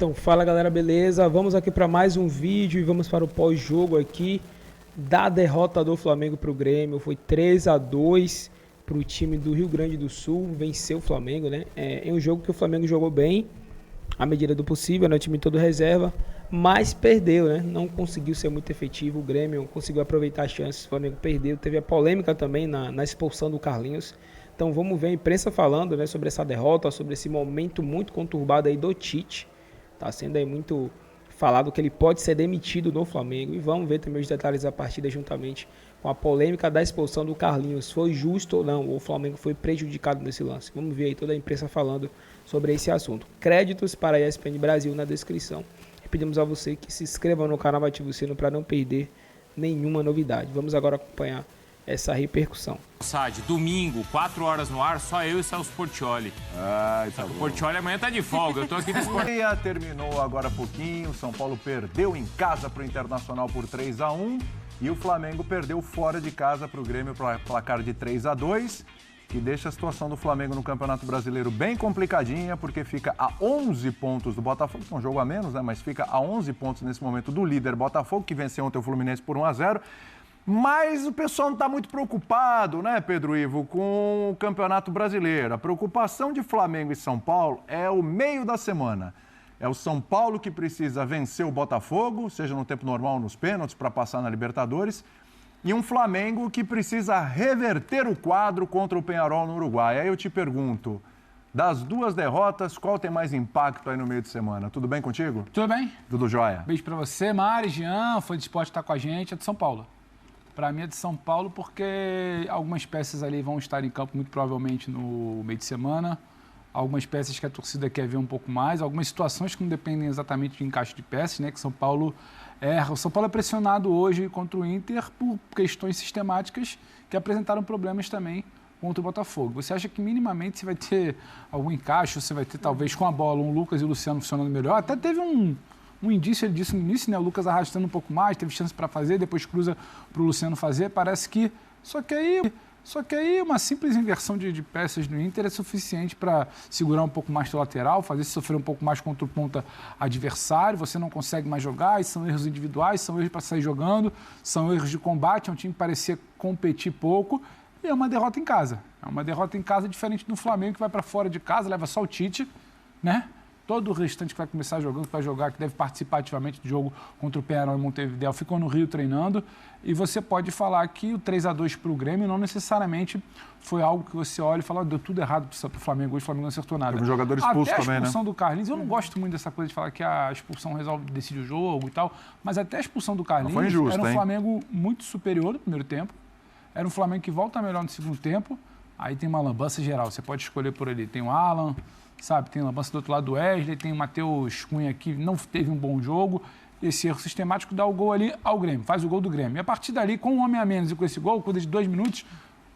Então, fala galera, beleza? Vamos aqui para mais um vídeo e vamos para o pós-jogo aqui da derrota do Flamengo para o Grêmio. Foi 3-2 para o time do Rio Grande do Sul, venceu o Flamengo, né? É um jogo que o Flamengo jogou bem, à medida do possível, né? O time todo reserva, mas perdeu, né? Não conseguiu ser muito efetivo, o Grêmio não conseguiu aproveitar as chances, o Flamengo perdeu. Teve a polêmica também na expulsão do Carlinhos. Então vamos ver a imprensa falando, né, sobre essa derrota, sobre esse momento muito conturbado aí do Tite. Tá sendo aí muito falado que ele pode ser demitido do Flamengo. E vamos ver também os detalhes da partida juntamente com a polêmica da expulsão do Carlinhos. Foi justo ou não? O Flamengo foi prejudicado nesse lance? Vamos ver aí toda a imprensa falando sobre esse assunto. Créditos para a ESPN Brasil na descrição. E pedimos a você que se inscreva no canal, ative o sino para não perder nenhuma novidade. Vamos agora acompanhar essa repercussão. Domingo, 4 horas no ar, só eu e Celso Portiolli. Tá o Portiolli amanhã tá de folga, eu tô aqui no esporte. Terminou agora há pouquinho, São Paulo perdeu em casa para o Internacional por 3-1 e o Flamengo perdeu fora de casa para o Grêmio para placar de 3-2, que deixa a situação do Flamengo no Campeonato Brasileiro bem complicadinha, porque fica a 11 pontos do Botafogo, que é um jogo a menos, né? Mas fica a 11 pontos nesse momento do líder Botafogo, que venceu ontem o Fluminense por 1-0. Mas o pessoal não está muito preocupado, né, Pedro Ivo, com o Campeonato Brasileiro. A preocupação de Flamengo e São Paulo é o meio da semana. É o São Paulo que precisa vencer o Botafogo, seja no tempo normal ou nos pênaltis, para passar na Libertadores. E um Flamengo que precisa reverter o quadro contra o Peñarol no Uruguai. Aí eu te pergunto, das duas derrotas, qual tem mais impacto aí no meio de semana? Tudo bem contigo? Tudo bem. Tudo jóia. Beijo pra você, Mari, Jean, foi de esporte estar com a gente, é de São Paulo. Para mim é de São Paulo porque algumas peças ali vão estar em campo muito provavelmente no meio de semana. Algumas peças que a torcida quer ver um pouco mais. Algumas situações que não dependem exatamente de encaixe de peças, né? Que São Paulo erra. O São Paulo é pressionado hoje contra o Inter por questões sistemáticas que apresentaram problemas também contra o Botafogo. Você acha que minimamente você vai ter algum encaixe? Você vai ter talvez com a bola um Lucas e o Luciano funcionando melhor? Até teve um indício, ele disse no início, né? O Lucas arrastando um pouco mais, teve chance para fazer, depois cruza para o Luciano fazer. Parece que. Só que aí uma simples inversão de peças no Inter é suficiente para segurar um pouco mais do lateral, fazer se sofrer um pouco mais contra o ponta adversário. Você não consegue mais jogar, e são erros individuais, são erros para sair jogando, são erros de combate. É um time que parecia competir pouco. E é uma derrota em casa. É uma derrota em casa diferente do Flamengo, que vai para fora de casa, leva só o Tite, né? Todo o restante que vai começar jogando, que vai jogar, que deve participar ativamente do jogo contra o Peñarol e Montevideo, ficou no Rio treinando. E você pode falar que o 3-2 para o Grêmio não necessariamente foi algo que você olha e fala, deu tudo errado para o Flamengo, hoje o Flamengo não acertou nada. Teve um jogador expulso também, né? A expulsão do Carlinhos, eu não gosto muito dessa coisa de falar que a expulsão decide o jogo e tal, mas até a expulsão do Carlinhos era um Flamengo muito superior no primeiro tempo, era um Flamengo que volta melhor no segundo tempo, aí tem uma lambança geral, você pode escolher por ali, tem o Alan, sabe, tem lambança do outro lado do Wesley, tem o Matheus Cunha que não teve um bom jogo. Esse erro sistemático dá o gol ali ao Grêmio, faz o gol do Grêmio. E a partir dali, com um homem a menos e com esse gol, coisa de 2 minutos,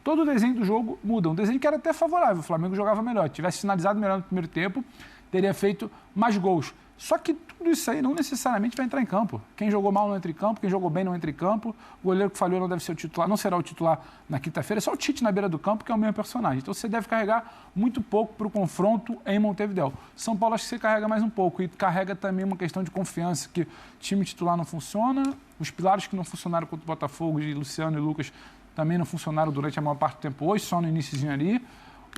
todo o desenho do jogo muda. Um desenho que era até favorável, o Flamengo jogava melhor. Tivesse finalizado melhor no primeiro tempo, teria feito mais gols. Só que tudo isso aí não necessariamente vai entrar em campo. Quem jogou mal não entra em campo, quem jogou bem não entra em campo. O goleiro que falhou não deve ser o titular, não será o titular na quinta-feira. É só o Tite na beira do campo, que é o mesmo personagem. Então você deve carregar muito pouco para o confronto em Montevideo. São Paulo acho que você carrega mais um pouco. E carrega também uma questão de confiança, que o time titular não funciona. Os pilares que não funcionaram contra o Botafogo, de Luciano e Lucas, também não funcionaram durante a maior parte do tempo hoje, só no iniciozinho ali.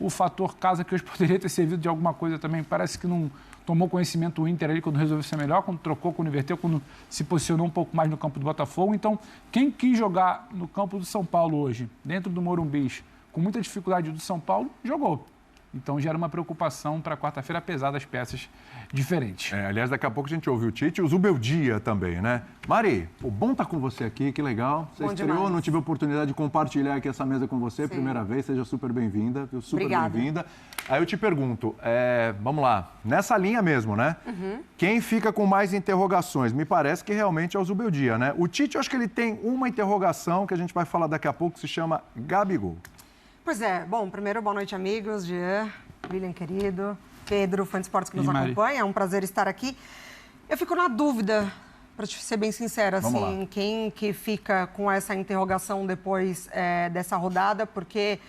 O fator casa, que hoje poderia ter servido de alguma coisa também, parece que não tomou conhecimento o Inter ali quando resolveu ser melhor, quando trocou, quando inverteu, quando se posicionou um pouco mais no campo do Botafogo. Então, quem quis jogar no campo do São Paulo hoje, dentro do Morumbi, com muita dificuldade do São Paulo, jogou. Então gera uma preocupação para quarta-feira, apesar das peças diferentes. Aliás, daqui a pouco a gente ouve o Tite e o Zubeldia também, né? Mari, bom estar com você aqui, que legal. Você estreou, demais. Não tive a oportunidade de compartilhar aqui essa mesa com você, primeira vez, seja super bem-vinda, super bem-vinda. Aí eu te pergunto, vamos lá, nessa linha mesmo, né? Quem fica com mais interrogações? Me parece que realmente é o Zubeldia, né? O Tite, eu acho que ele tem uma interrogação que a gente vai falar daqui a pouco, que se chama Gabigol. Pois é. Bom, primeiro, boa noite, amigos. Jean, William, querido, Pedro, fã de esportes que nos acompanha. É um prazer estar aqui. Eu fico na dúvida, para ser bem sincera, assim, quem que fica com essa interrogação depois dessa rodada, porque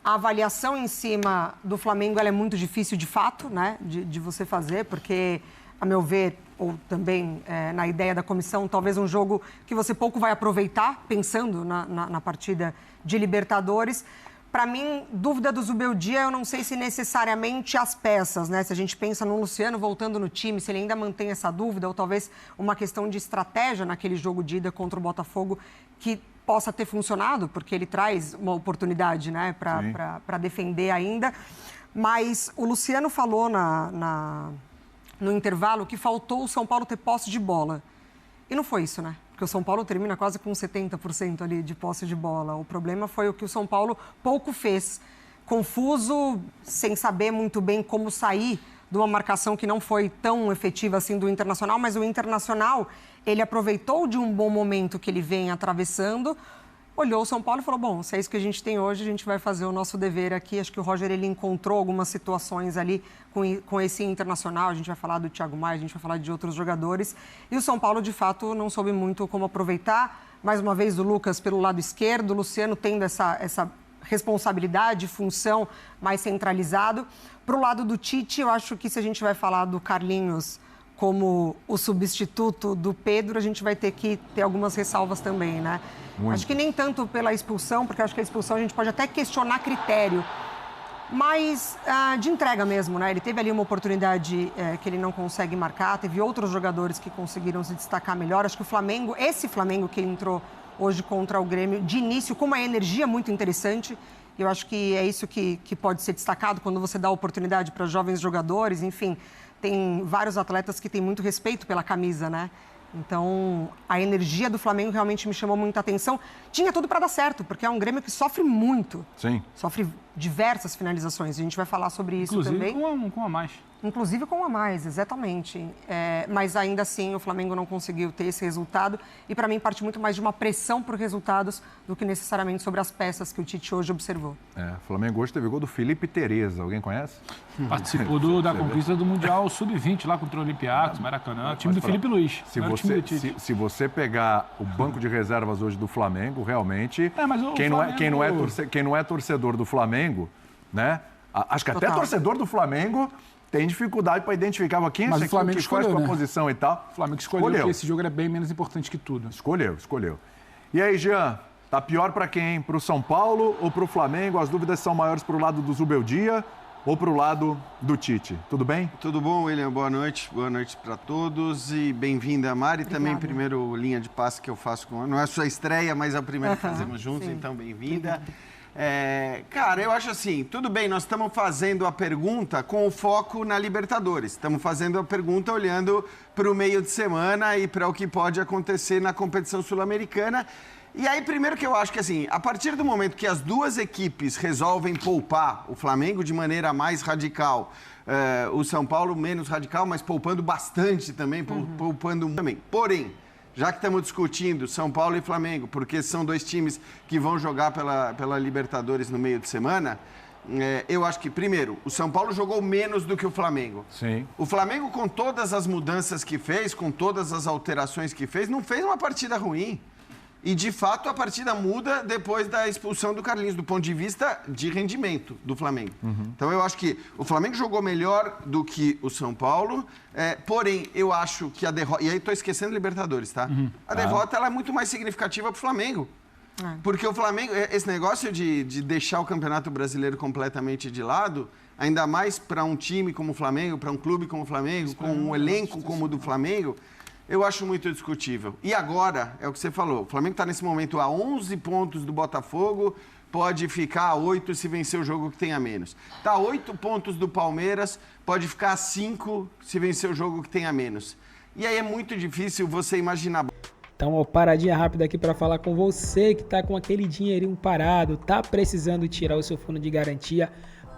a avaliação em cima do Flamengo ela é muito difícil, de fato, né, de você fazer, porque a meu ver, ou também na ideia da comissão, talvez um jogo que você pouco vai aproveitar, pensando na partida de Libertadores. Para mim, dúvida do Zubeldia, eu não sei se necessariamente as peças, né? Se a gente pensa no Luciano voltando no time, se ele ainda mantém essa dúvida, ou talvez uma questão de estratégia naquele jogo de ida contra o Botafogo que possa ter funcionado, porque ele traz uma oportunidade, né, para defender ainda. Mas o Luciano falou no intervalo que faltou o São Paulo ter posse de bola. E não foi isso, né? Porque o São Paulo termina quase com 70% ali de posse de bola. O problema foi o que o São Paulo pouco fez. Confuso, sem saber muito bem como sair de uma marcação que não foi tão efetiva assim do Internacional, mas o Internacional, ele aproveitou de um bom momento que ele vem atravessando, olhou o São Paulo e falou, bom, se é isso que a gente tem hoje, a gente vai fazer o nosso dever aqui. Acho que o Roger, ele encontrou algumas situações ali com esse Internacional. A gente vai falar do Thiago Maia, a gente vai falar de outros jogadores. E o São Paulo, de fato, não soube muito como aproveitar. Mais uma vez, o Lucas pelo lado esquerdo, o Luciano tendo essa responsabilidade, função mais centralizado. Para o lado do Tite, eu acho que se a gente vai falar do Carlinhos como o substituto do Pedro, a gente vai ter que ter algumas ressalvas também, né? Muito. Acho que nem tanto pela expulsão, porque acho que a expulsão a gente pode até questionar critério, mas de entrega mesmo, né? Ele teve ali uma oportunidade que ele não consegue marcar, teve outros jogadores que conseguiram se destacar melhor. Acho que o Flamengo, esse Flamengo que entrou hoje contra o Grêmio, de início, com uma energia muito interessante, eu acho que é isso que pode ser destacado quando você dá oportunidade para jovens jogadores, enfim, tem vários atletas que têm muito respeito pela camisa, né? Então, a energia do Flamengo realmente me chamou muita atenção. Tinha tudo para dar certo, porque é um Grêmio que sofre muito. Sim. Sofre diversas finalizações. A gente vai falar sobre isso também. Inclusive com a mais. Inclusive com a mais, exatamente. Mas ainda assim, o Flamengo não conseguiu ter esse resultado. E para mim, parte muito mais de uma pressão por resultados do que necessariamente sobre as peças que o Tite hoje observou. O Flamengo hoje teve gol do Felipe Tereza. Alguém conhece? Participou da conquista do Mundial Sub-20 lá contra o Olympiacos, Maracanã. Time do Felipe Luiz. Se você pegar o banco de reservas hoje do Flamengo, realmente, quem não é torcedor do Flamengo, né? Acho que até torcedor do Flamengo tem dificuldade para identificar quem mas o Flamengo escolheu, com a posição e tal. O Flamengo escolheu que esse jogo era bem menos importante que tudo. Escolheu. E aí, Jean, tá pior para quem? Para o São Paulo ou para o Flamengo? As dúvidas são maiores para o lado do Zubeldia ou para o lado do Tite? Tudo bem? Tudo bom, William? Boa noite para todos e bem-vinda, Mari. Obrigada. Também primeiro linha de passe que eu faço com... Não é a sua estreia, mas é o primeiro que fazemos juntos, então bem-vinda. Cara, eu acho assim, tudo bem, nós estamos fazendo a pergunta com o foco na Libertadores. Estamos fazendo a pergunta olhando para o meio de semana e para o que pode acontecer na competição sul-americana. E aí, primeiro que eu acho que assim, a partir do momento que as duas equipes resolvem poupar o Flamengo de maneira mais radical, o São Paulo menos radical, mas poupando bastante também, poupando também. Porém, já que estamos discutindo São Paulo e Flamengo, porque são dois times que vão jogar pela Libertadores no meio de semana, eu acho que, primeiro, o São Paulo jogou menos do que o Flamengo. Sim. O Flamengo, com todas as mudanças que fez, com todas as alterações que fez, não fez uma partida ruim. E, de fato, a partida muda depois da expulsão do Carlinhos, do ponto de vista de rendimento do Flamengo. Então, eu acho que o Flamengo jogou melhor do que o São Paulo, porém, eu acho que a derrota... E aí, estou esquecendo Libertadores, tá? A derrota ela é muito mais significativa para o Flamengo. Porque o Flamengo, esse negócio de deixar o Campeonato Brasileiro completamente de lado, ainda mais para um time como o Flamengo, para um clube como o Flamengo, com um elenco como o do Flamengo... Eu acho muito discutível. E agora, é o que você falou, o Flamengo está nesse momento a 11 pontos do Botafogo, pode ficar a 8 se vencer o jogo que tem a menos. Está a 8 pontos do Palmeiras, pode ficar a 5 se vencer o jogo que tem a menos. E aí é muito difícil você imaginar... Então, uma paradinha rápida aqui para falar com você que está com aquele dinheirinho parado, está precisando tirar o seu fundo de garantia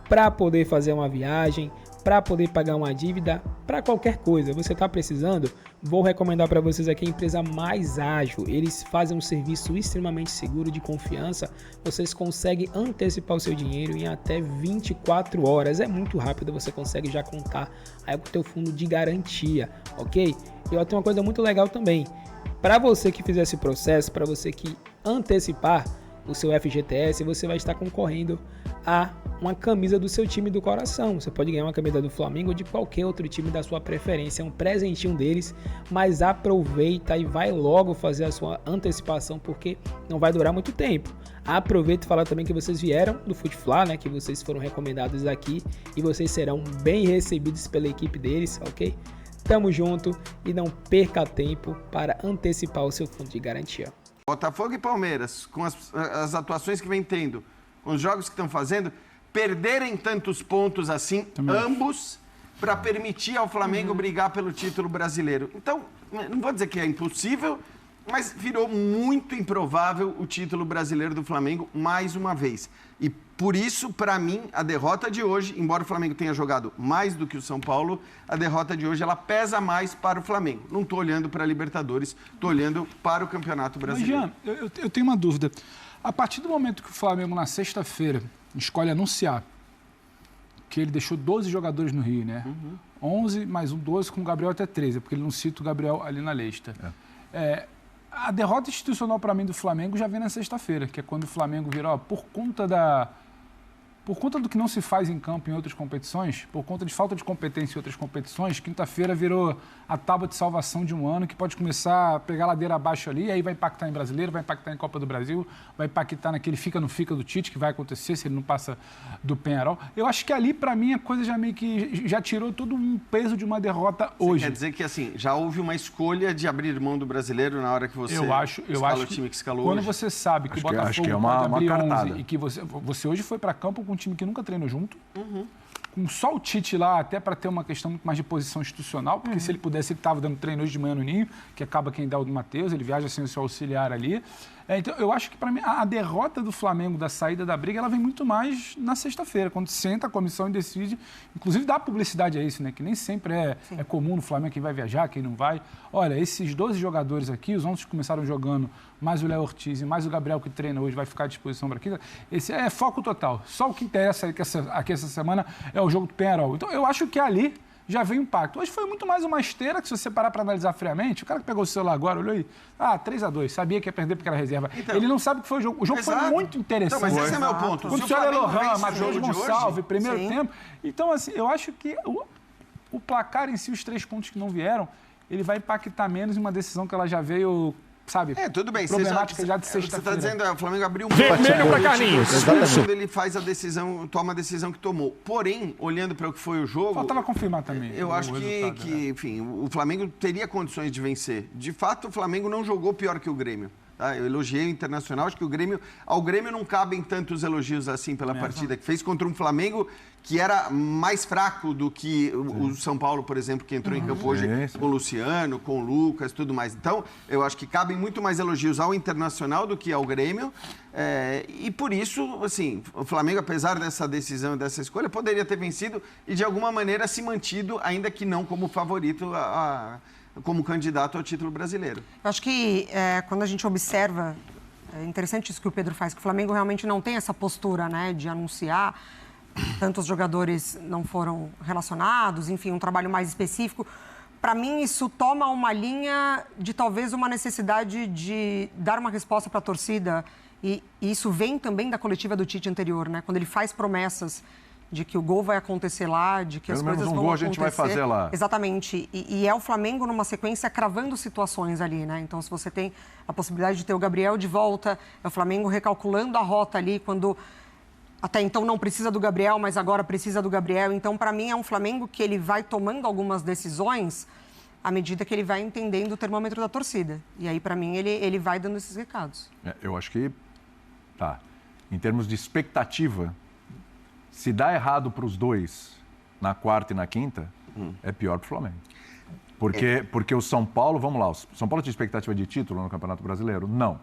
para poder fazer uma viagem, para poder pagar uma dívida, para qualquer coisa. Você está precisando? Vou recomendar para vocês aqui a empresa Mais Ágil. Eles fazem um serviço extremamente seguro, de confiança. Vocês conseguem antecipar o seu dinheiro em até 24 horas. É muito rápido, você consegue já contar aí com o teu fundo de garantia, ok? E ó, tem uma coisa muito legal também. Para você que fizer esse processo, para você que antecipar o seu FGTS, você vai estar concorrendo a uma camisa do seu time do coração. Você pode ganhar uma camisa do Flamengo ou de qualquer outro time da sua preferência. É um presentinho deles, mas aproveita e vai logo fazer a sua antecipação, porque não vai durar muito tempo. Aproveita e fala também que vocês vieram do Futefla, né? Que vocês foram recomendados aqui e vocês serão bem recebidos pela equipe deles, ok? Tamo junto e não perca tempo para antecipar o seu fundo de garantia. Botafogo e Palmeiras, com as atuações que vem tendo, com os jogos que estão fazendo, perderem tantos pontos assim, ambos, para permitir ao Flamengo brigar pelo título brasileiro. Então, não vou dizer que é impossível, mas virou muito improvável o título brasileiro do Flamengo mais uma vez. E por isso, para mim, a derrota de hoje, embora o Flamengo tenha jogado mais do que o São Paulo, a derrota de hoje ela pesa mais para o Flamengo. Não estou olhando para a Libertadores, estou olhando para o Campeonato Brasileiro. Mas, Jean, eu tenho uma dúvida. A partir do momento que o Flamengo, na sexta-feira, escolhe anunciar que ele deixou 12 jogadores no Rio, né? 11 mais 12 com o Gabriel até 13, porque ele não cita o Gabriel ali na lista. A derrota institucional para mim do Flamengo já vem na sexta-feira, que é quando o Flamengo virou, por conta do que não se faz em campo em outras competições, por conta de falta de competência em outras competições, quinta-feira virou a tábua de salvação de um ano que pode começar a pegar a ladeira abaixo ali, e aí vai impactar em Brasileiro, vai impactar em Copa do Brasil, vai impactar naquele fica no fica do Tite, que vai acontecer se ele não passa do Penharol. Eu acho que ali, para mim, a coisa já meio que já tirou todo um peso de uma derrota hoje. Quer dizer que, assim, já houve uma escolha de abrir mão do Brasileiro na hora que você escala o time que escalou quando hoje? Você sabe que o Botafogo pode abrir 11 e que você hoje foi para campo com um time que nunca treinou junto, com só o Tite lá, até para ter uma questão muito mais de posição institucional, porque se ele pudesse, ele estava dando treino hoje de manhã no Ninho, que acaba quem dá o do Matheus, ele viaja sem o seu auxiliar ali. Então, eu acho que, para mim, a derrota do Flamengo, da saída da briga, ela vem muito mais na sexta-feira, quando senta a comissão e decide, inclusive dá publicidade a isso, né? Que nem sempre é comum no Flamengo quem vai viajar, quem não vai. Olha, esses 12 jogadores aqui, os 11 que começaram jogando, mais o Léo Ortiz e mais o Gabriel que treina hoje, vai ficar à disposição para aqui. Esse é foco total. Só o que interessa aqui essa semana é o jogo do Penharol. Então, eu acho que ali já veio o impacto. Hoje foi muito mais uma esteira, que se você parar para analisar friamente, o cara que pegou o celular agora, olhou aí, 3-2, sabia que ia perder porque era reserva. Então, ele não sabe o que foi o jogo. O jogo foi muito interessante. Então, mas esse é meu ponto. Quando o senhor Lohan, Matheus Gonçalves, primeiro tempo. Então, assim, eu acho que o placar em si, os 3 pontos que não vieram, ele vai impactar menos em uma decisão que ela já veio, sabe? Tudo bem. Problemática já de sexta-feira. Você está dizendo, o Flamengo abriu um vermelho para Carlinhos. Quando ele faz a decisão, toma a decisão que tomou. Porém, olhando para o que foi o jogo... Faltava confirmar também. Eu acho que, enfim, o Flamengo teria condições de vencer. De fato, o Flamengo não jogou pior que o Grêmio. Tá? Eu elogiei o Internacional, acho que ao Grêmio não cabem tantos elogios assim pela partida que fez contra um Flamengo que era mais fraco do que o São Paulo, por exemplo, que entrou em campo hoje com o Luciano, com o Lucas, tudo mais. Então, eu acho que cabem muito mais elogios ao Internacional do que ao Grêmio. E por isso, assim, o Flamengo, apesar dessa decisão, dessa escolha, poderia ter vencido e de alguma maneira se mantido, ainda que não como favorito como candidato ao título brasileiro. Eu acho que quando a gente observa, é interessante isso que o Pedro faz, que o Flamengo realmente não tem essa postura, né, de anunciar, tantos jogadores não foram relacionados, enfim, um trabalho mais específico. Para mim, isso toma uma linha de talvez uma necessidade de dar uma resposta para a torcida, e isso vem também da coletiva do Tite anterior, né, quando ele faz promessas de que o gol vai acontecer lá, de que as coisas vão acontecer. Pelo menos um gol a gente vai fazer lá. Exatamente. E é o Flamengo numa sequência cravando situações ali, né? Então, se você tem a possibilidade de ter o Gabriel de volta, é o Flamengo recalculando a rota ali, quando até então não precisa do Gabriel, mas agora precisa do Gabriel. Então, para mim, é um Flamengo que ele vai tomando algumas decisões à medida que ele vai entendendo o termômetro da torcida. E aí, para mim, ele vai dando esses recados. Eu acho que, em termos de expectativa, se dá errado para os dois na quarta e na quinta, é pior para o Flamengo. Porque o São Paulo, vamos lá, o São Paulo tinha expectativa de título no Campeonato Brasileiro? Não.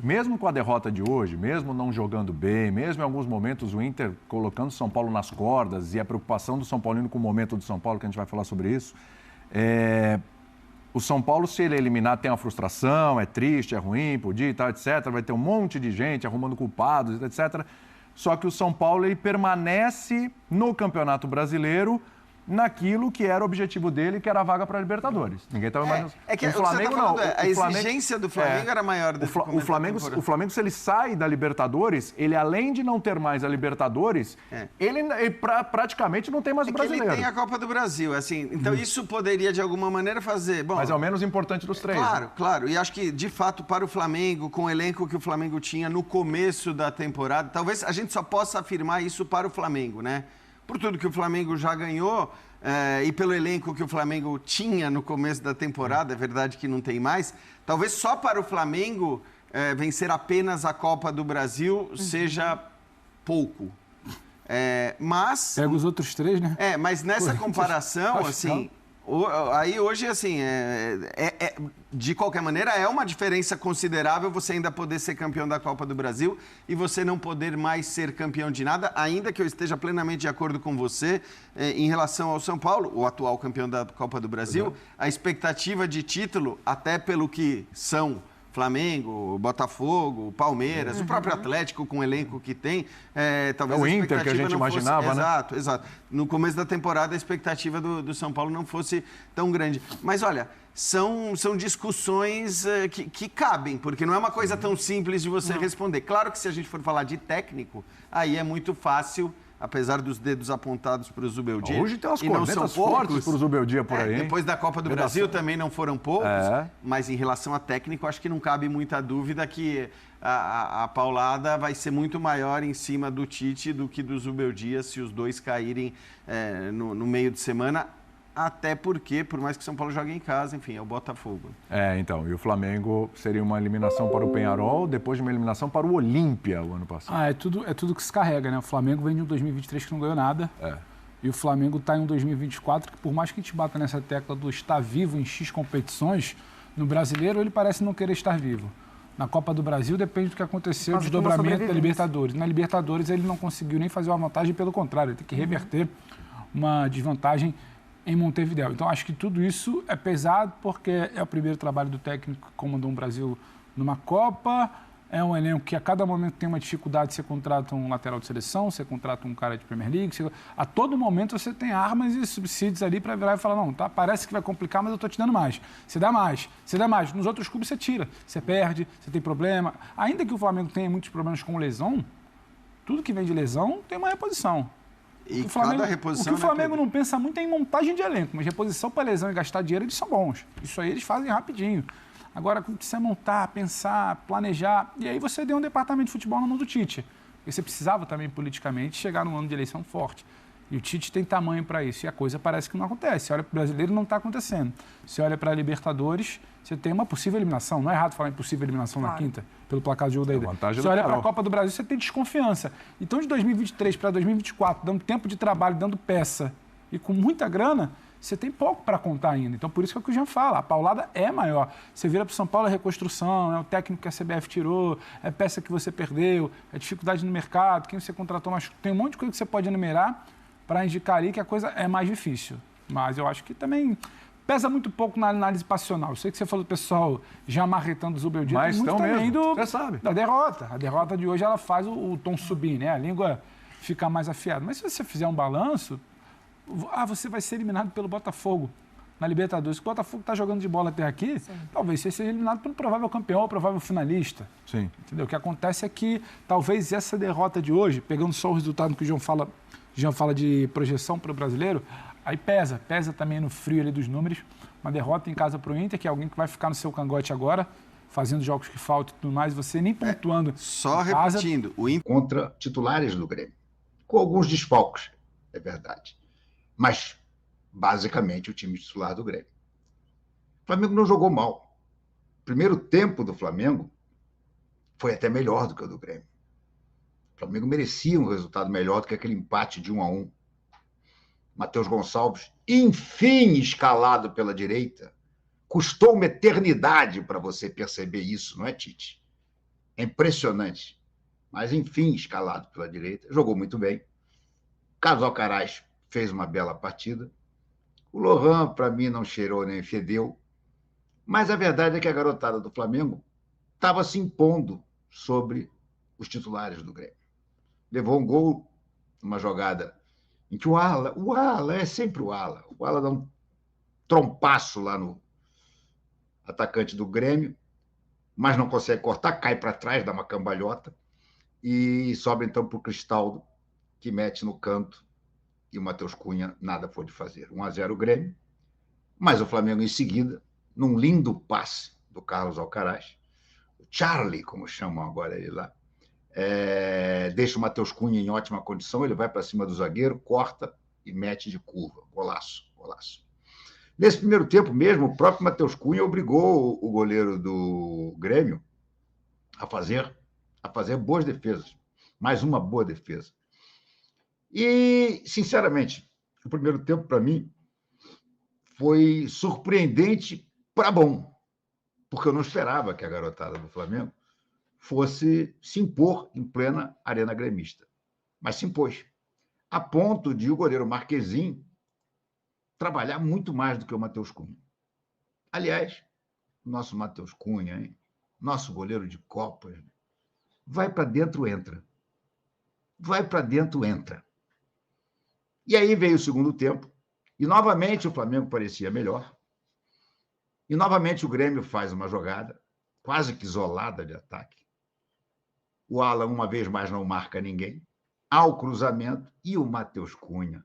Mesmo com a derrota de hoje, mesmo não jogando bem, mesmo em alguns momentos o Inter colocando o São Paulo nas cordas e a preocupação do São Paulino com o momento do São Paulo, que a gente vai falar sobre isso, o São Paulo, se ele eliminar, tem uma frustração, é triste, é ruim, podia e tal, etc. Vai ter um monte de gente arrumando culpados, etc. Só que o São Paulo ele permanece no Campeonato Brasileiro naquilo que era o objetivo dele, que era a vaga para a Libertadores. Ninguém estava imaginando. O Flamengo não. A exigência do Flamengo era maior do que o Flamengo, se ele sai da Libertadores, ele além de não ter mais a Libertadores, ele praticamente não tem mais o brasileiro. Ele tem a Copa do Brasil, assim. Então isso poderia de alguma maneira fazer. Bom, mas é o menos importante dos três. Claro. E acho que de fato para o Flamengo, com o elenco que o Flamengo tinha no começo da temporada, talvez a gente só possa afirmar isso para o Flamengo, né? Por tudo que o Flamengo já ganhou e pelo elenco que o Flamengo tinha no começo da temporada, é verdade que não tem mais, talvez só para o Flamengo vencer apenas a Copa do Brasil seja pouco. Mas... Pega os outros três, né? Mas nessa comparação, assim... Aí hoje, assim, de qualquer maneira, é uma diferença considerável você ainda poder ser campeão da Copa do Brasil e você não poder mais ser campeão de nada, ainda que eu esteja plenamente de acordo com você em relação ao São Paulo, o atual campeão da Copa do Brasil, a expectativa de título, até pelo que são Flamengo, Botafogo, Palmeiras, o próprio Atlético com o elenco que tem, talvez o Inter que a gente imaginava, né? Exato. No começo da temporada a expectativa do São Paulo não fosse tão grande. Mas olha, são discussões que cabem, porque não é uma coisa tão simples de você responder. Claro que se a gente for falar de técnico, aí é muito fácil, apesar dos dedos apontados para o Zubeldia. Hoje tem umas cornetas fortes para o Zubeldia por aí. Depois da Copa do Brasil também não foram poucos, mas em relação a técnico, acho que não cabe muita dúvida que a paulada vai ser muito maior em cima do Tite do que do Zubeldia se os dois caírem no meio de semana. Até porque, por mais que o São Paulo jogue em casa, enfim, é o Botafogo. Então, e o Flamengo seria uma eliminação para o Peñarol, depois de uma eliminação para o Olímpia o ano passado. É tudo que se carrega, né? O Flamengo vem de um 2023 que não ganhou nada. E o Flamengo está em um 2024 que, por mais que a gente bata nessa tecla do estar vivo em X competições, no Brasileiro ele parece não querer estar vivo. Na Copa do Brasil depende do que aconteceu, o desdobramento da Libertadores. Na Libertadores ele não conseguiu nem fazer uma vantagem, pelo contrário, ele tem que reverter uma desvantagem em Montevidéu. Então, acho que tudo isso é pesado porque é o primeiro trabalho do técnico que comandou um Brasil numa Copa, é um elenco que a cada momento tem uma dificuldade, você contrata um lateral de seleção, você contrata um cara de Premier League, a todo momento você tem armas e subsídios ali para virar e falar, não, tá, parece que vai complicar, mas eu estou te dando mais. Você dá mais. Nos outros clubes você tira, você perde, você tem problema. Ainda que o Flamengo tenha muitos problemas com lesão, tudo que vem de lesão tem uma reposição. E cada reposição, o que o Flamengo não pensa muito é em montagem de elenco, mas reposição para lesão e gastar dinheiro, eles são bons. Isso aí eles fazem rapidinho. Agora, quando você montar, pensar, planejar, e aí você deu um departamento de futebol na mão do Tite. Porque você precisava também, politicamente, chegar num ano de eleição forte. E o Tite tem tamanho para isso. E a coisa parece que não acontece. Você olha para o brasileiro, não está acontecendo. Você olha para a Libertadores, você tem uma possível eliminação. Não é errado falar em possível eliminação na quinta, pelo placar de jogo da ida. Você olha para a Copa do Brasil, você tem desconfiança. Então, de 2023 para 2024, dando tempo de trabalho, dando peça e com muita grana, você tem pouco para contar ainda. Então, por isso que é o que o Jean fala. A paulada é maior. Você vira para o São Paulo, é reconstrução, é o técnico que a CBF tirou, é peça que você perdeu, é dificuldade no mercado, quem você contratou, mas tem um monte de coisa que você pode enumerar para indicar ali que a coisa é mais difícil. Mas eu acho que também pesa muito pouco na análise passional. Eu sei que você falou do pessoal já marretando o Zubeldia, mas muito também da derrota. A derrota de hoje ela faz o tom subir, né? A língua fica mais afiada. Mas se você fizer um balanço, você vai ser eliminado pelo Botafogo na Libertadores. O Botafogo está jogando de bola até aqui, talvez você seja eliminado pelo provável campeão ou provável finalista. Sim. Entendeu? O que acontece é que talvez essa derrota de hoje, pegando só o resultado que o João fala de projeção para o brasileiro, aí pesa também no frio ali dos números. Uma derrota em casa para o Inter, que é alguém que vai ficar no seu cangote agora, fazendo jogos que faltam e tudo mais, você nem pontuando. Só repetindo, o Inter contra titulares do Grêmio, com alguns desfalques, é verdade. Mas, basicamente, o time titular do Grêmio. O Flamengo não jogou mal. O primeiro tempo do Flamengo foi até melhor do que o do Grêmio. O Flamengo merecia um resultado melhor do que aquele empate de 1-1. Matheus Gonçalves, enfim escalado pela direita, custou uma eternidade para você perceber isso, não é, Tite? É impressionante. Mas, enfim, escalado pela direita, jogou muito bem. Carlos Alcaraz fez uma bela partida. O Lohan, para mim, não cheirou nem fedeu. Mas a verdade é que a garotada do Flamengo estava se impondo sobre os titulares do Grêmio. Levou um gol, uma jogada em que o ala é sempre o ala dá um trompaço lá no atacante do Grêmio, mas não consegue cortar, cai para trás, dá uma cambalhota, e sobe então para o Cristaldo, que mete no canto, e o Matheus Cunha nada pôde fazer. 1-0 o Grêmio, mas o Flamengo em seguida, num lindo passe do Carlos Alcaraz, o Charlie, como chamam agora ele lá, deixa o Matheus Cunha em ótima condição, ele vai para cima do zagueiro, corta e mete de curva. Golaço. Nesse primeiro tempo mesmo, o próprio Matheus Cunha obrigou o goleiro do Grêmio a fazer boas defesas. Mais uma boa defesa. E, sinceramente, o primeiro tempo, para mim, foi surpreendente para bom, porque eu não esperava que a garotada do Flamengo fosse se impor em plena arena gremista. Mas se impôs, a ponto de o goleiro Marquezin trabalhar muito mais do que o Matheus Cunha. Aliás, nosso Matheus Cunha, hein? Nosso goleiro de Copas, vai para dentro, entra. Vai para dentro, entra. E aí veio o segundo tempo, e novamente o Flamengo parecia melhor, e novamente o Grêmio faz uma jogada quase que isolada de ataque. O Alan, uma vez mais, não marca ninguém, ao cruzamento, e o Matheus Cunha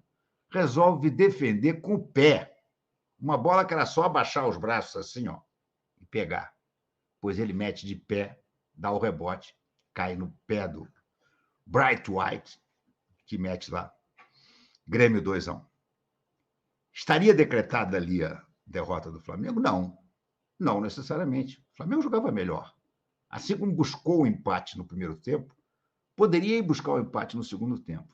resolve defender com o pé. Uma bola que era só abaixar os braços assim, ó, e pegar. Pois ele mete de pé, dá o rebote, cai no pé do Bright White, que mete lá. Grêmio 2-1. Estaria decretada ali a derrota do Flamengo? Não. Não necessariamente. O Flamengo jogava melhor. Assim como buscou o empate no primeiro tempo, poderia ir buscar o empate no segundo tempo.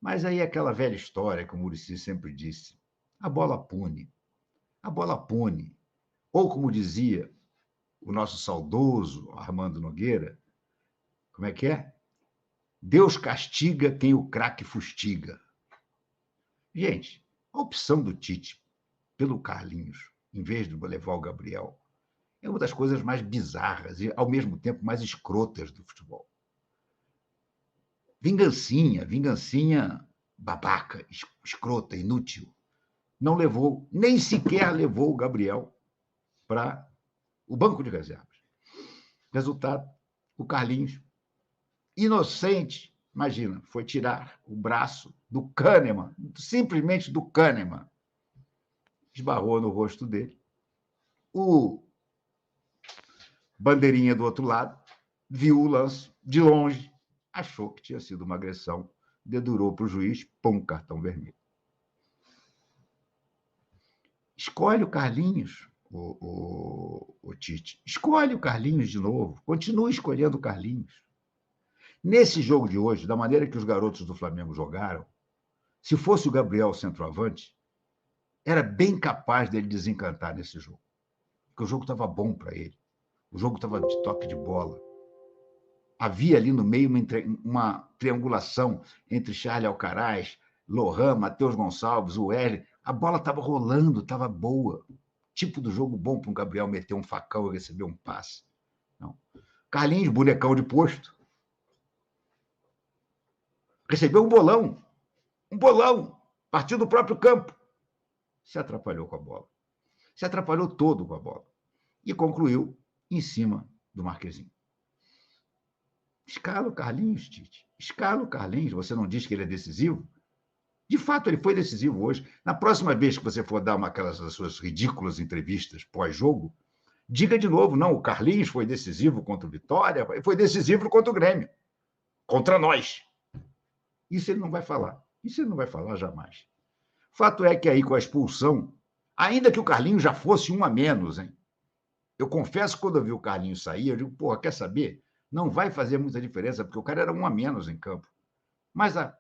Mas aí aquela velha história que o Muricy sempre disse, a bola pune. A bola pune. Ou como dizia o nosso saudoso Armando Nogueira, como é que é? Deus castiga quem o craque fustiga. Gente, a opção do Tite pelo Carlinhos, em vez de levar o Gabriel, é uma das coisas mais bizarras e, ao mesmo tempo, mais escrotas do futebol. Vingancinha babaca, escrota, inútil. Não levou, nem sequer levou o Gabriel para o banco de reservas. Resultado, o Carlinhos, inocente, imagina, foi tirar o braço do Kahneman, simplesmente do Kahneman. Esbarrou no rosto dele. O bandeirinha do outro lado viu o lance de longe, achou que tinha sido uma agressão, dedurou para o juiz, pum, cartão vermelho. Escolhe o Carlinhos, o Tite. Escolhe o Carlinhos de novo. Continua escolhendo o Carlinhos. Nesse jogo de hoje, da maneira que os garotos do Flamengo jogaram, se fosse o Gabriel centroavante, era bem capaz dele desencantar nesse jogo. Porque o jogo estava bom para ele. O jogo estava de toque de bola. Havia ali no meio uma triangulação entre Charles Alcaraz, Lohan, Matheus Gonçalves, o Wesley. A bola estava rolando, estava boa. Tipo do jogo bom para um Gabriel meter um facão e receber um passe. Não. Carlinhos, bonecão de posto. Recebeu um bolão. Partiu do próprio campo. Se atrapalhou com a bola. Se atrapalhou todo com a bola. E concluiu em cima do Marquezin. Escala o Carlinhos, Tite. Escala o Carlinhos. Você não diz que ele é decisivo? De fato, ele foi decisivo hoje. Na próxima vez que você for dar aquelas suas ridículas entrevistas pós-jogo, diga de novo, não, o Carlinhos foi decisivo contra o Vitória, foi decisivo contra o Grêmio. Contra nós. Isso ele não vai falar. Isso ele não vai falar jamais. Fato é que aí, com a expulsão, ainda que o Carlinhos já fosse um a menos, hein? Eu confesso que quando eu vi o Carlinhos sair, eu digo, porra, quer saber? Não vai fazer muita diferença, porque o cara era um a menos em campo. Mas a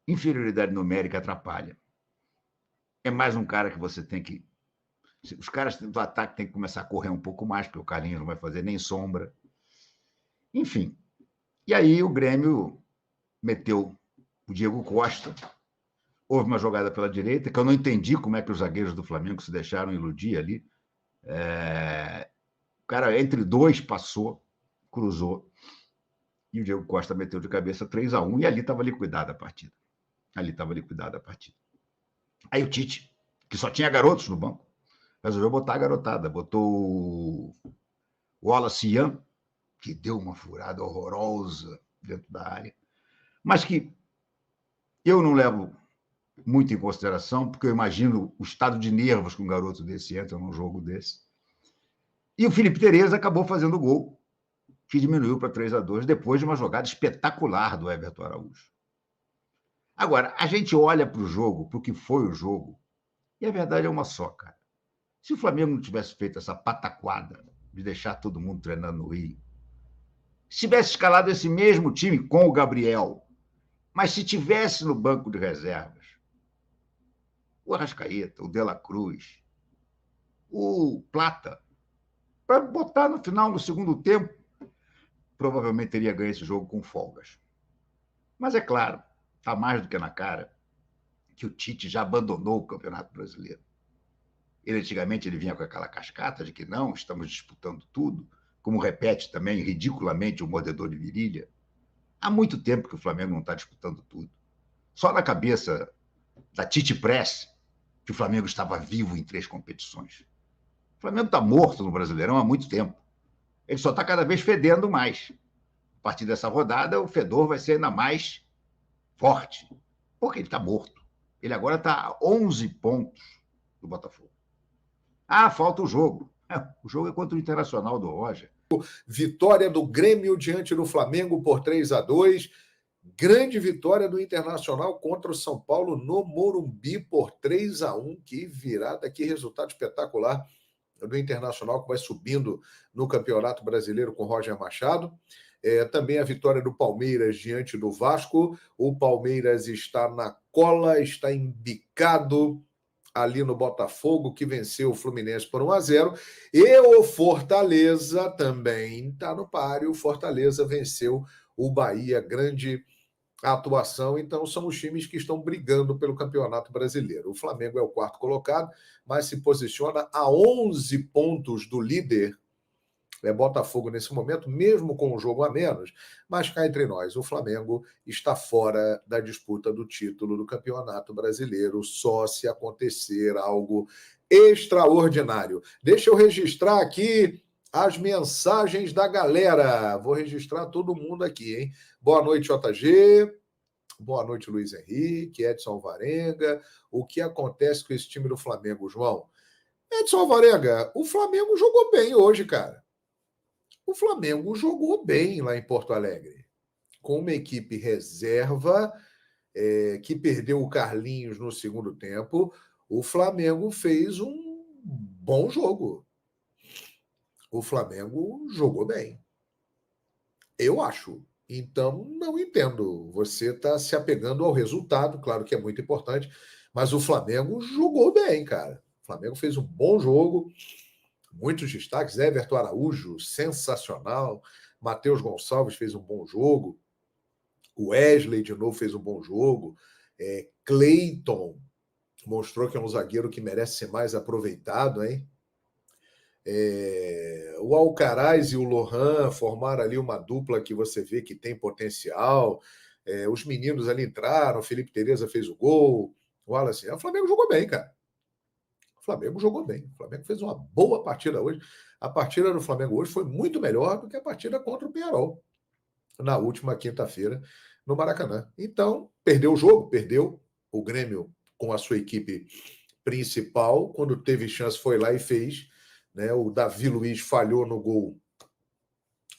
inferioridade numérica atrapalha. É mais um cara que você tem que... Os caras do ataque têm que começar a correr um pouco mais, porque o Carlinhos não vai fazer nem sombra. Enfim. E aí o Grêmio meteu o Diego Costa. Houve uma jogada pela direita, que eu não entendi como é que os zagueiros do Flamengo se deixaram iludir ali. O cara, entre dois, passou, cruzou. E o Diego Costa meteu de cabeça 3-1 e ali estava liquidada a partida. Aí o Tite, que só tinha garotos no banco, resolveu botar a garotada. Botou o Wallace Ian, que deu uma furada horrorosa dentro da área, mas que eu não levo muito em consideração, porque eu imagino o estado de nervos que um garoto desse entra num jogo desse. E o Felipe Tereza acabou fazendo o gol, que diminuiu para 3-2, depois de uma jogada espetacular do Everton Araújo. Agora, a gente olha para o jogo, para o que foi o jogo, e a verdade é uma só, cara. Se o Flamengo não tivesse feito essa pataquada de deixar todo mundo treinando no Rio, se tivesse escalado esse mesmo time com o Gabriel, mas se tivesse no banco de reservas o Arrascaeta, o De La Cruz, o Plata, para botar no final, no segundo tempo, provavelmente teria ganho esse jogo com folgas. Mas é claro, está mais do que na cara que o Tite já abandonou o Campeonato Brasileiro. Antigamente ele vinha com aquela cascata de que não, estamos disputando tudo, como repete também ridiculamente o mordedor de virilha. Há muito tempo que o Flamengo não está disputando tudo. Só na cabeça da Tite Press que o Flamengo estava vivo em 3 competições. O Flamengo está morto no Brasileirão há muito tempo. Ele só está cada vez fedendo mais. A partir dessa rodada, o fedor vai ser ainda mais forte, porque ele está morto. Ele agora está a 11 pontos do Botafogo. Ah, falta o jogo. O jogo é contra o Internacional do Roger. Vitória do Grêmio diante do Flamengo por 3-2. Grande vitória do Internacional contra o São Paulo no Morumbi por 3-1. Que virada, que resultado espetacular do Internacional, que vai subindo no Campeonato Brasileiro com Roger Machado. Também a vitória do Palmeiras diante do Vasco. O Palmeiras está na cola, está embicado ali no Botafogo, que venceu o Fluminense por 1-0. E o Fortaleza também está no páreo. O Fortaleza venceu o Bahia, grande atuação. Então, são os times que estão brigando pelo Campeonato Brasileiro. O Flamengo é o 4º colocado, mas se posiciona a 11 pontos do líder, Botafogo, nesse momento, mesmo com um jogo a menos. Mas cá entre nós, o Flamengo está fora da disputa do título do Campeonato Brasileiro, só se acontecer algo extraordinário. Deixa eu registrar aqui as mensagens da galera. Vou registrar todo mundo aqui, hein? Boa noite, JG. Boa noite, Luiz Henrique, Edson Alvarenga. O que acontece com esse time do Flamengo, João? Edson Alvarenga, o Flamengo jogou bem hoje, cara. O Flamengo jogou bem lá em Porto Alegre, com uma equipe reserva, que perdeu o Carlinhos no segundo tempo. O Flamengo fez um bom jogo. O Flamengo jogou bem. Eu acho. Então, não entendo. Você está se apegando ao resultado, claro que é muito importante, mas o Flamengo jogou bem, cara. O Flamengo fez um bom jogo. Muitos destaques, Everton Araújo, sensacional. Matheus Gonçalves fez um bom jogo. O Wesley, de novo, fez um bom jogo. Cleiton mostrou que é um zagueiro que merece ser mais aproveitado, hein? O Alcaraz e o Lohan formaram ali uma dupla que você vê que tem potencial. Os meninos ali entraram, o Felipe Tereza fez o gol. O Wallace, o Flamengo jogou bem, cara. O Flamengo jogou bem. O Flamengo fez uma boa partida hoje. A partida do Flamengo hoje foi muito melhor do que a partida contra o Peñarol, na última quinta-feira, no Maracanã. Então, perdeu o jogo, perdeu. O Grêmio, com a sua equipe principal, quando teve chance, foi lá e fez. Né? O Davi Luiz falhou no gol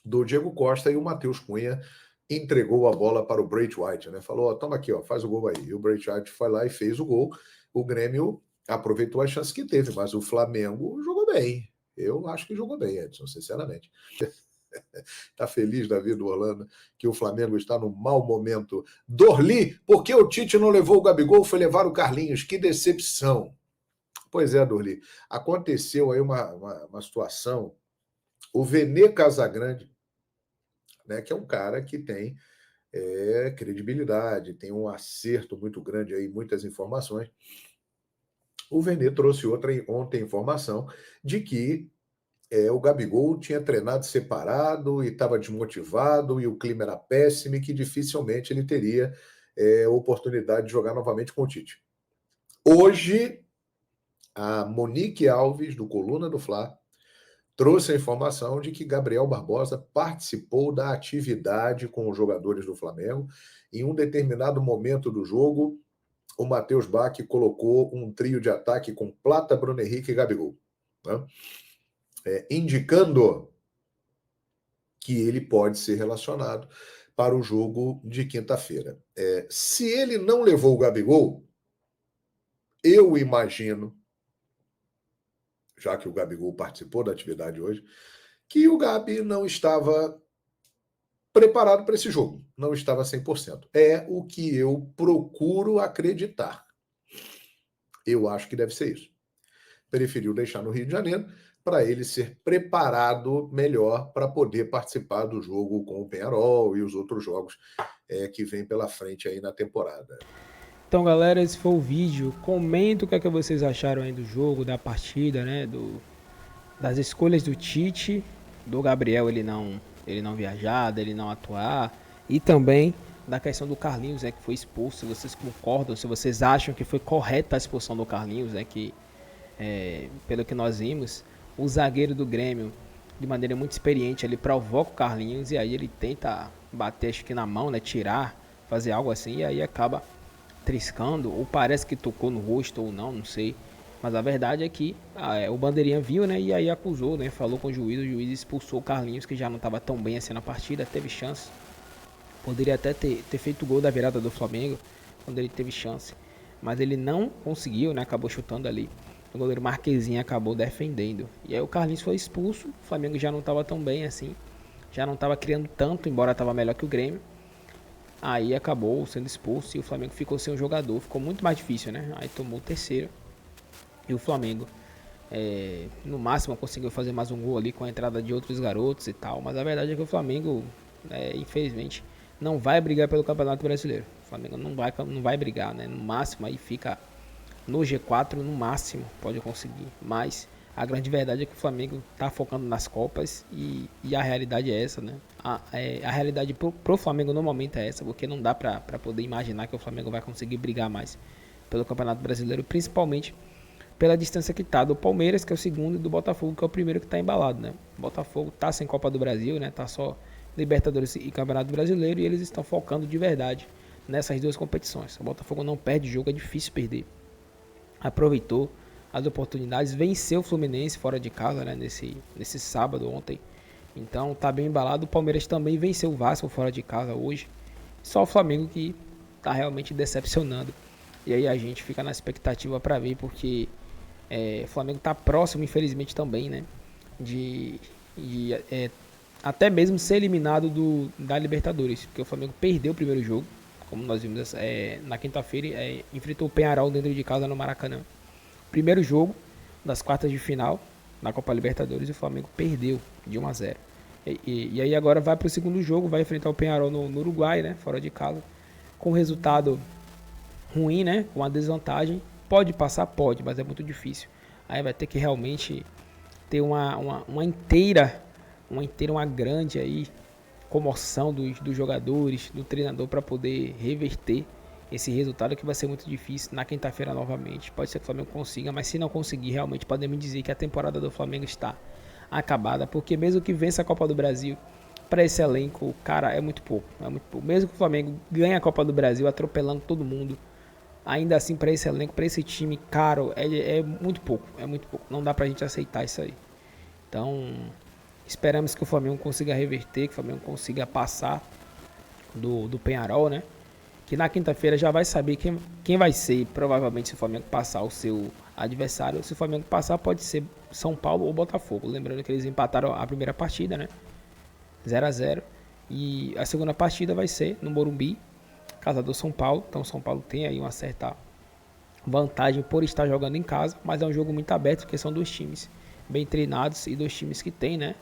do Diego Costa e o Matheus Cunha entregou a bola para o Brait White. Né? Falou, toma aqui, faz o gol aí. E o Brait White foi lá e fez o gol. O Grêmio aproveitou a chance que teve, mas o Flamengo jogou bem. Eu acho que jogou bem, Edson, sinceramente. Está feliz, Davi do Holanda, que o Flamengo está no mau momento. Dorli, por que o Tite não levou o Gabigol, foi levar o Carlinhos? Que decepção. Pois é, Dorli. Aconteceu aí uma situação. O Vene Casagrande, né, que é um cara que tem credibilidade, tem um acerto muito grande aí, muitas informações. O Vene trouxe ontem informação de que o Gabigol tinha treinado separado e estava desmotivado e o clima era péssimo e que dificilmente ele teria oportunidade de jogar novamente com o Tite. Hoje, a Monique Alves, do Coluna do Fla, trouxe a informação de que Gabriel Barbosa participou da atividade com os jogadores do Flamengo. Em um determinado momento do jogo, o Matheus Bach colocou um trio de ataque com Plata, Bruno Henrique e Gabigol, né? Indicando que ele pode ser relacionado para o jogo de quinta-feira. Se ele não levou o Gabigol, eu imagino, já que o Gabigol participou da atividade hoje, que o Gabi não estava preparado para esse jogo, não estava 100%. É o que eu procuro acreditar. Eu acho que deve ser isso. Preferiu deixar no Rio de Janeiro para ele ser preparado melhor para poder participar do jogo com o Peñarol e os outros jogos que vem pela frente aí na temporada. Então, galera, esse foi o vídeo. Comenta o que é que vocês acharam aí do jogo, da partida, né? Das escolhas do Tite, do Gabriel ele não viajar, dele não atuar, e também da questão do Carlinhos, né, que foi expulso. Se vocês concordam, se vocês acham que foi correta a expulsão do Carlinhos, né, que pelo que nós vimos, o zagueiro do Grêmio, de maneira muito experiente, ele provoca o Carlinhos e aí ele tenta bater, acho que na mão, né, tirar, fazer algo assim, e aí acaba triscando, ou parece que tocou no rosto ou não sei. Mas a verdade é que o Bandeirinha viu, né, e aí acusou, né, falou com o juiz expulsou o Carlinhos, que já não estava tão bem assim na partida, teve chance. Poderia até ter feito o gol da virada do Flamengo, quando ele teve chance. Mas ele não conseguiu, né, acabou chutando ali. O goleiro Marquezinho acabou defendendo. E aí o Carlinhos foi expulso, o Flamengo já não estava tão bem assim, já não estava criando tanto, embora estava melhor que o Grêmio. Aí acabou sendo expulso e o Flamengo ficou sem um jogador, ficou muito mais difícil, né, aí tomou o terceiro. E o Flamengo, no máximo, conseguiu fazer mais um gol ali com a entrada de outros garotos e tal. Mas a verdade é que o Flamengo, infelizmente, não vai brigar pelo Campeonato Brasileiro. O Flamengo não vai brigar, né? No máximo, aí fica no G4, no máximo, pode conseguir. Mas a grande verdade é que o Flamengo está focando nas Copas e a realidade é essa, né? A realidade pro Flamengo no momento é essa, porque não dá para poder imaginar que o Flamengo vai conseguir brigar mais pelo Campeonato Brasileiro, principalmente pela distância que tá do Palmeiras, que é o segundo, e do Botafogo, que é o primeiro que tá embalado, né? O Botafogo tá sem Copa do Brasil, né? Tá só Libertadores e Campeonato Brasileiro, e eles estão focando de verdade nessas duas competições. O Botafogo não perde jogo, é difícil perder. Aproveitou as oportunidades, venceu o Fluminense fora de casa, né? Nesse sábado, ontem. Então tá bem embalado. O Palmeiras também venceu o Vasco fora de casa hoje. Só o Flamengo que tá realmente decepcionando. E aí a gente fica na expectativa para ver, porque o Flamengo está próximo, infelizmente, também, né, de até mesmo ser eliminado da Libertadores, porque o Flamengo perdeu o primeiro jogo, como nós vimos na quinta-feira, enfrentou o Peñarol dentro de casa no Maracanã. Primeiro jogo das quartas de final na Copa Libertadores, e o Flamengo perdeu de 1-0. E aí agora vai para o segundo jogo, vai enfrentar o Peñarol no Uruguai, né, fora de casa, com resultado ruim, né, com a desvantagem. Pode passar? Pode, mas é muito difícil. Aí vai ter que realmente ter uma grande aí comoção dos jogadores, do treinador, para poder reverter esse resultado, que vai ser muito difícil na quinta-feira novamente. Pode ser que o Flamengo consiga, mas se não conseguir, realmente podemos dizer que a temporada do Flamengo está acabada, porque mesmo que vença a Copa do Brasil, para esse elenco, cara, é muito pouco. Mesmo que o Flamengo ganhe a Copa do Brasil atropelando todo mundo, ainda assim, para esse elenco, para esse time, caro, é muito pouco, não dá pra gente aceitar isso aí. Então, esperamos que o Flamengo consiga reverter, que o Flamengo consiga passar do Peñarol, né? Que na quinta-feira já vai saber quem vai ser, provavelmente, se o Flamengo passar o seu adversário. Se o Flamengo passar, pode ser São Paulo ou Botafogo. Lembrando que eles empataram a primeira partida, né? 0-0. E a segunda partida vai ser no Morumbi, casa do São Paulo. Então o São Paulo tem aí uma certa vantagem por estar jogando em casa, mas é um jogo muito aberto, porque são dois times bem treinados e dois times que têm, né,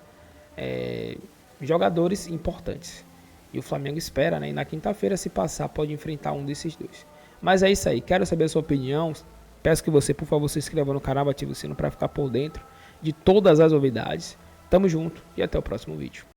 jogadores importantes. E o Flamengo espera, né, e na quinta-feira, se passar, pode enfrentar um desses dois. Mas é isso aí, quero saber a sua opinião. Peço que você, por favor, se inscreva no canal, ative o sino para ficar por dentro de todas as novidades. Tamo junto e até o próximo vídeo.